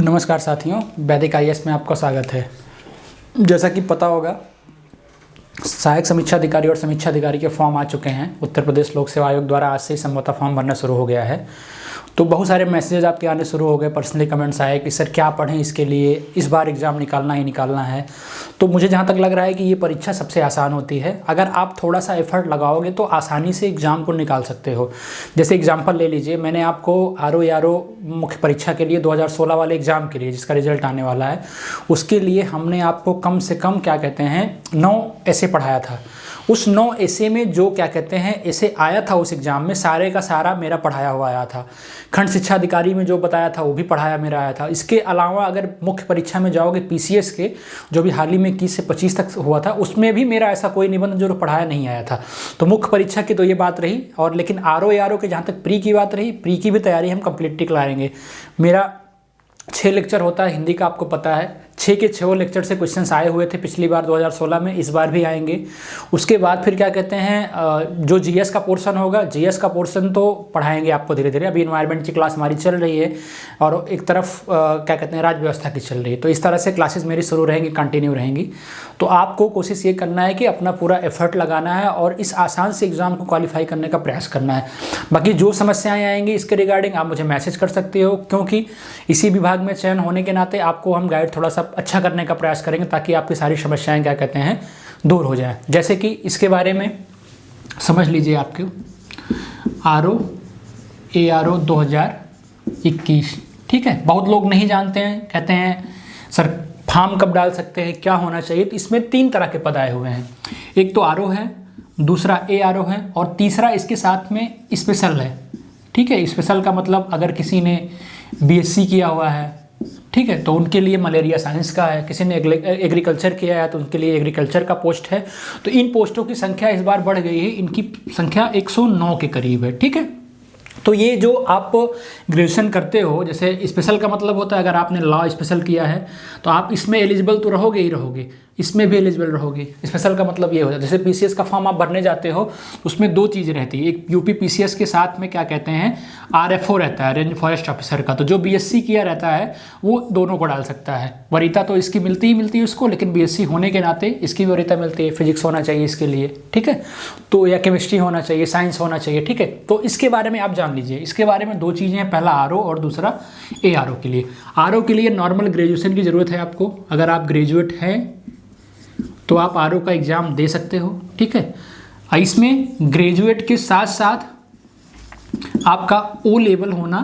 नमस्कार साथियों, वैदिक आईएएस में आपका स्वागत है। जैसा कि पता होगा, सहायक समीक्षा अधिकारी और समीक्षा अधिकारी के फॉर्म आ चुके हैं। उत्तर प्रदेश लोक सेवा आयोग द्वारा आज से ही संभवतः फॉर्म भरना शुरू हो गया है। तो बहुत सारे मैसेजेस आपके आने शुरू हो गए, पर्सनली कमेंट्स आए कि सर क्या पढ़ें इसके लिए, इस बार एग्ज़ाम निकालना ही निकालना है। तो मुझे जहाँ तक लग रहा है कि ये परीक्षा सबसे आसान होती है। अगर आप थोड़ा सा एफर्ट लगाओगे तो आसानी से एग्ज़ाम को निकाल सकते हो। जैसे एग्जांपल ले लीजिए, मैंने आपको आरओ मुख्य परीक्षा के लिए 2016 वाले एग्ज़ाम के लिए जिसका रिजल्ट आने वाला है, उसके लिए हमने आपको कम से कम 9 ऐसे पढ़ाया था। उस 9 ऐसे में जो ऐसे आया था उस एग्ज़ाम में, सारे का सारा मेरा पढ़ाया हुआ आया था। खंड शिक्षा अधिकारी में जो बताया था वो भी पढ़ाया मेरा आया था। इसके अलावा अगर मुख्य परीक्षा में जाओगे पीसीएस के, जो भी हाल ही में 21 से 25 तक हुआ था, उसमें भी मेरा ऐसा कोई निबंध जो पढ़ाया नहीं आया था। तो मुख्य परीक्षा की तो ये बात रही। और लेकिन आरओ के जहाँ तक प्री की बात रही, प्री की भी तैयारी हम कंप्लीटली कराएंगे। मेरा 6 लेक्चर होता है हिंदी का, आपको पता है। 6 के 6 लेक्चर से क्वेश्चंस आए हुए थे पिछली बार 2016 में, इस बार भी आएंगे। उसके बाद फिर जो जीएस का पोर्शन होगा, जीएस का पोर्शन तो पढ़ाएंगे आपको धीरे धीरे। अभी एनवायरनमेंट की क्लास हमारी चल रही है और एक तरफ राज्य व्यवस्था की चल रही है। तो इस तरह से क्लासेस मेरी शुरू रहेंगी, कंटिन्यू रहेंगी। तो आपको कोशिश ये करना है कि अपना पूरा एफर्ट लगाना है और इस आसान से एग्ज़ाम को क्वालिफाई करने का प्रयास करना है। बाकी जो समस्याएं आएंगी इसके रिगार्डिंग आप मुझे मैसेज कर सकते हो, क्योंकि इसी विभाग में चयन होने के नाते आपको हम गाइड थोड़ा सा अच्छा करने का प्रयास करेंगे ताकि आपकी सारी समस्याएं दूर हो जाए। जैसे कि इसके बारे में समझ लीजिए, आपके ARO 2021, ठीक है। बहुत लोग नहीं जानते हैं, कहते हैं सर फॉर्म कब डाल सकते हैं, क्या होना चाहिए। तो इसमें 3 तरह के पद आए हुए हैं। एक तो आरओ है, दूसरा ARO है और तीसरा इसके साथ में स्पेशल है, ठीक है। स्पेशल का मतलब अगर किसी ने BSc किया हुआ है, ठीक है, तो उनके लिए मलेरिया साइंस का है। किसी ने एग्रीकल्चर किया है तो उनके लिए एग्रीकल्चर का पोस्ट है। तो इन पोस्टों की संख्या इस बार बढ़ गई है, इनकी संख्या 109 के करीब है, ठीक है। तो ये जो आप ग्रेजुएशन करते हो, जैसे स्पेशल का मतलब होता है अगर आपने लॉ स्पेशल किया है तो आप इसमें एलिजिबल तो रहोगे ही रहोगे, इसमें भी एलिजिबल रहोगे। स्पेशल का मतलब ये होता है, जैसे पीसीएस का फॉर्म आप भरने जाते हो उसमें 2 चीज़ें रहती है। एक यूपी पीसीएस के साथ में RFO रहता है, रेंज फॉरेस्ट ऑफिसर का। तो जो BSc किया रहता है वो दोनों को डाल सकता है। वरीयता तो इसकी मिलती है उसको, लेकिन BSc होने के नाते इसकी भी वरीयता मिलती है। फिजिक्स होना चाहिए इसके लिए, ठीक है, तो या केमिस्ट्री होना चाहिए, साइंस होना चाहिए, ठीक है। तो इसके बारे में आप जान लीजिए। इसके बारे में 2 चीज़ें हैं, पहला आरओ और दूसरा ARO के लिए। आरओ के लिए नॉर्मल ग्रेजुएशन की ज़रूरत है आपको। अगर आप ग्रेजुएट हैं तो आप आरओ का एग्ज़ाम दे सकते हो, ठीक है। इसमें ग्रेजुएट के साथ साथ आपका O लेवल होना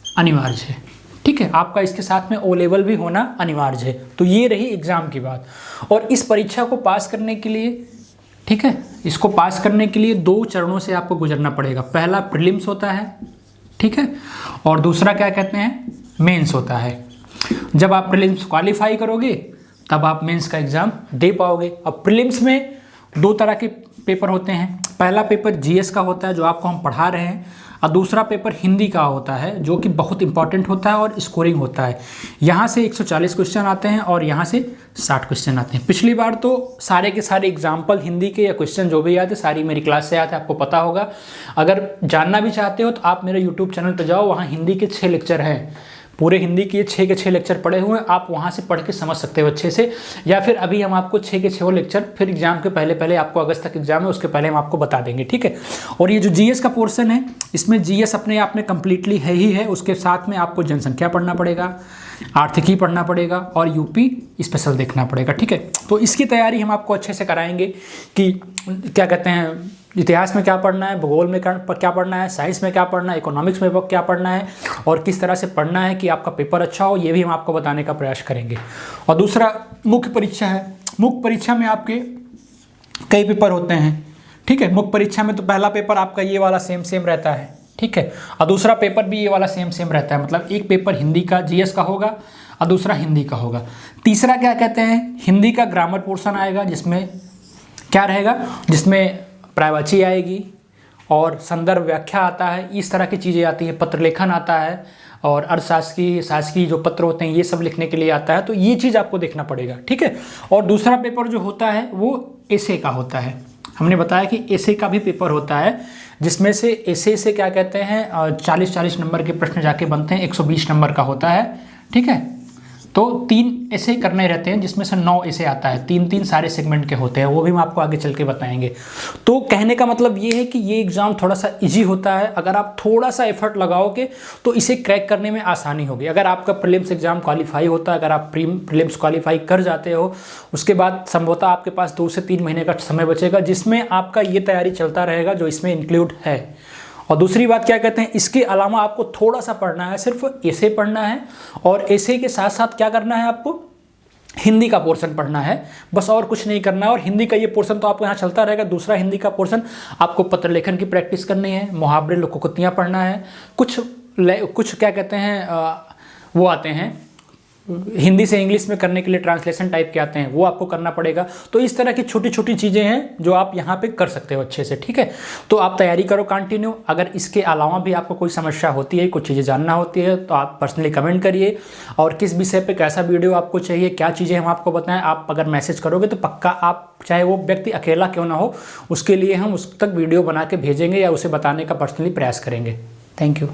अनिवार्य है, ठीक है। आपका इसके साथ में O लेवल भी होना अनिवार्य है। तो ये रही एग्ज़ाम की बात। और इस परीक्षा को पास करने के लिए, ठीक है, इसको पास करने के लिए 2 चरणों से आपको गुजरना पड़ेगा। पहला प्रीलिम्स होता है, ठीक है, और दूसरा मेंस होता है। जब आप प्रीलिम्स क्वालिफाई करोगे तब आप मेंस का एग्ज़ाम दे पाओगे। अब प्रीलिम्स में 2 तरह के पेपर होते हैं। पहला पेपर जीएस का होता है जो आपको हम पढ़ा रहे हैं, और दूसरा पेपर हिंदी का होता है जो कि बहुत इंपॉर्टेंट होता है और स्कोरिंग होता है। यहाँ से 140 क्वेश्चन आते हैं और यहाँ से 60 क्वेश्चन आते हैं। पिछली बार तो सारे के सारे एग्जाम्पल हिंदी के या क्वेश्चन जो भी आते सारी मेरी क्लास से आते, आपको पता होगा। अगर जानना भी चाहते हो तो आप मेरे यूट्यूब चैनल पर जाओ, वहाँ हिंदी के 6 लेक्चर हैं। पूरे हिंदी के 6 के 6 लेक्चर पढ़े हुए हैं, आप वहाँ से पढ़ के समझ सकते हो अच्छे से। या फिर अभी हम आपको 6 के 6 लेक्चर फिर एग्जाम के पहले आपको अगस्त तक एग्जाम है उसके पहले हम आपको बता देंगे, ठीक है। और ये जो जीएस का पोर्शन है, इसमें जीएस अपने आप में कंप्लीटली है ही है। उसके साथ में आपको जनसंख्या पढ़ना पड़ेगा, आर्थिकी पढ़ना पड़ेगा और यूपी स्पेशल देखना पड़ेगा, ठीक है। तो इसकी तैयारी हम आपको अच्छे से कराएंगे कि इतिहास में क्या पढ़ना है, भूगोल में क्या पढ़ना है, साइंस में क्या पढ़ना है, इकोनॉमिक्स में क्या पढ़ना है और किस तरह से पढ़ना है कि आपका पेपर अच्छा हो, ये भी हम आपको बताने का प्रयास करेंगे। और दूसरा मुख्य परीक्षा है। मुख्य परीक्षा में आपके कई पेपर होते हैं, ठीक है। मुख्य परीक्षा में तो पहला पेपर आपका ये वाला सेम रहता है, ठीक है, और दूसरा पेपर भी ये वाला सेम रहता है। मतलब एक पेपर हिंदी का जीएस का होगा और दूसरा हिंदी का होगा। तीसरा हिंदी का ग्रामर पोर्शन आएगा, जिसमें क्या रहेगा, जिसमें प्रायवाची आएगी और संदर्भ व्याख्या आता है, इस तरह की चीज़ें आती हैं। पत्र लेखन आता है और अर्थशास्त्री शासकीय जो पत्र होते हैं ये सब लिखने के लिए आता है। तो ये चीज़ आपको देखना पड़ेगा, ठीक है। और दूसरा पेपर जो होता है वो एसे का होता है। हमने बताया कि एसे का भी पेपर होता है, जिसमें से एसे से 40-40 नंबर के प्रश्न जाके बनते हैं, 120 नंबर का होता है, ठीक है। तो 3 ऐसे करने रहते हैं जिसमें से 9 ऐसे आता है, 3-3 सारे सेगमेंट के होते हैं, वो भी हम आपको आगे चल के बताएंगे। तो कहने का मतलब ये है कि ये एग्ज़ाम थोड़ा सा इजी होता है, अगर आप थोड़ा सा एफर्ट लगाओगे तो इसे क्रैक करने में आसानी होगी। अगर आपका प्रीलिम्स एग्ज़ाम क्वालिफाई होता है, अगर आप प्रीलिम्स क्वालिफाई कर जाते हो, उसके बाद संभवतः आपके पास 2 से 3 महीने का समय बचेगा जिसमें आपका ये तैयारी चलता रहेगा जो इसमें इंक्लूड है। और दूसरी बात क्या कहते हैं, इसके अलावा आपको थोड़ा सा पढ़ना है, सिर्फ ऐसे पढ़ना है, और ऐसे के साथ साथ क्या करना है, आपको हिंदी का पोर्शन पढ़ना है, बस और कुछ नहीं करना है। और हिंदी का ये पोर्शन तो आपको यहाँ चलता रहेगा। दूसरा हिंदी का पोर्शन आपको पत्र लेखन की प्रैक्टिस करनी है, मुहावरे लोकोक्तियाँ पढ़ना है, कुछ क्या कहते हैं वो आते हैं हिंदी से इंग्लिश में करने के लिए ट्रांसलेशन टाइप के आते हैं, वो आपको करना पड़ेगा। तो इस तरह की छोटी छोटी चीज़ें हैं जो आप यहाँ पे कर सकते हो अच्छे से, ठीक है। तो आप तैयारी करो कंटिन्यू। अगर इसके अलावा भी आपको कोई समस्या होती है, कुछ चीज़ें जानना होती है, तो आप पर्सनली कमेंट करिए। और किस विषय पे कैसा वीडियो आपको चाहिए, क्या चीज़ें हम आपको बताएं, आप अगर मैसेज करोगे तो पक्का आप, चाहे वो व्यक्ति अकेला क्यों ना हो, उसके लिए हम उस तक वीडियो बना के भेजेंगे या उसे बताने का पर्सनली प्रयास करेंगे। Thank you.